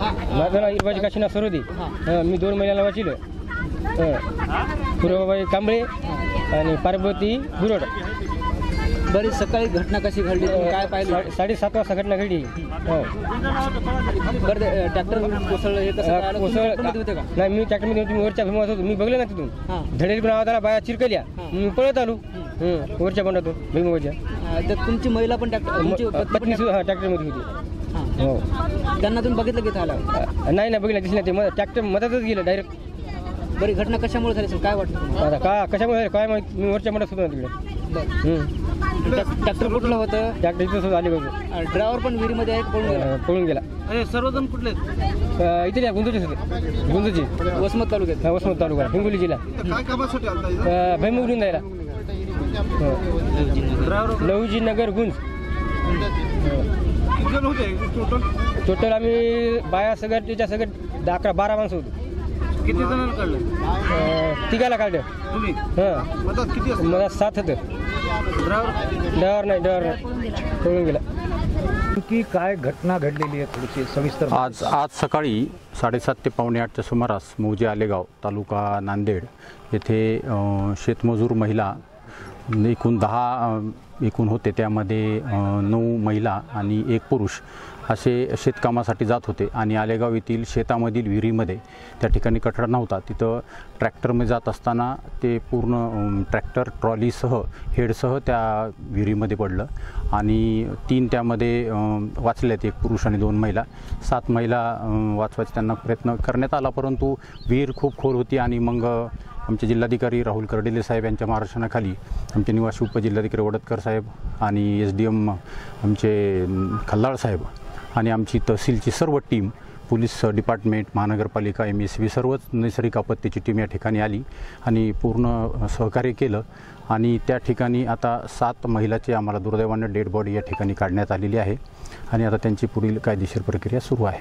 माझं नाव इरबाजी काशीनाथ सरोदे. मी 2 महिन्याला वाचिलं. पूर्वबाई कांबळे आणि पार्वती गुरड. बरी सकाळी घटना कशी घडली, काय पाहिलं? 7:30 वाजता घटना घडली. बरं, ट्रॅक्टर कोसळलं हे कसं कळालं? तुम्ही ट्रॅक्टरमध्ये होते का? नाही, मी ट्रॅक्टरमध्ये होतो. मी वरच्या भीमात होतो. मी बघलं ना तिथून धडेल पण आवाज आला, बाया चिरकल्या. मी पळत आलो वरच्या बंडातून भीमावरच्या. तर तुमची महिला पण ट्रॅक्टर, पत्नी सुद्धा ट्रॅक्टरमध्ये होती. हो. त्यांना तुम्ही बघितलं की आला? नाही बघितलं, दिसलं ते ट्रॅक्टर मधातच गेलं डायरेक्ट. बरी घटना कशामुळे झाली काय वाटतं? आता कशामुळे झालं काय माहिती. मी वरच्या बंडात होतो ना तिकडे. ट्रॅक्टर कुठलं होतं? ट्रॅक्टर इथं आले बघ. ड्रायव्हर पण विहिरीमध्ये आहे, पळून गेला. सर्वजण कुठले? इथे या गुंजूचे होते. गुंजूची वसमत तालुक्यात. वसमत तालुका, हिंगोली जिल्हा. भैमुगडून जायला लहुजी नगर गुंज. टोटल आम्ही बाया सगळ्यात त्याच्या सगळ्यात 11-12 माणसं होतो. किती जणांना काढलं? तिघाला काढलं. तुम्ही? मला 7 होतं. ड्रायव्हर नाही पळून गेला. की काय घटना घडलेली आहे थोडीशी सविस्तर? आज सकाळी 7:30 ते 7:45च्या सुमारास मौजे आलेगाव तालुका नांदेड येथे शेतमजूर महिला एकूण 10 होते. त्यामध्ये 9 महिला आणि 1 पुरुष असे शेतकामासाठी जात होते आणि आलेगाव येथील शेतामधील विहिरीमध्ये त्या ठिकाणी कठडा नव्हता. तिथं ट्रॅक्टरमध्ये जात असताना ते पूर्ण ट्रॅक्टर ट्रॉलीसह हेडसह त्या विहिरीमध्ये पडलं आणि 3 त्यामध्ये वाचल्यात, 1 पुरुष आणि 2 महिला. 7 महिला वाचवायचा त्यांना प्रयत्न करण्यात आला, परंतु विहीर खूप खोल होती आणि मग आमचे जिल्हाधिकारी राहुल कर्डिले साहेब यांच्या मार्गदर्शनाखाली आमचे निवासी उपजिल्हाधिकारी वडतकर साहेब आणि SDM आमचे खल्लाळ साहेब आणि आमची तहसीलची सर्व टीम, पोलीस डिपार्टमेंट, महानगरपालिका, MSB सर्वच नैसर्गिक आपत्तीची टीम या ठिकाणी आली आणि पूर्ण सहकार्य केलं. आणि त्या ठिकाणी आता 7 महिलाचे आम्हाला दुर्दैवाने डेड बॉडी या ठिकाणी काढण्यात आलेली आहे आणि आता त्यांची पुढील कायदेशीर प्रक्रिया सुरू आहे.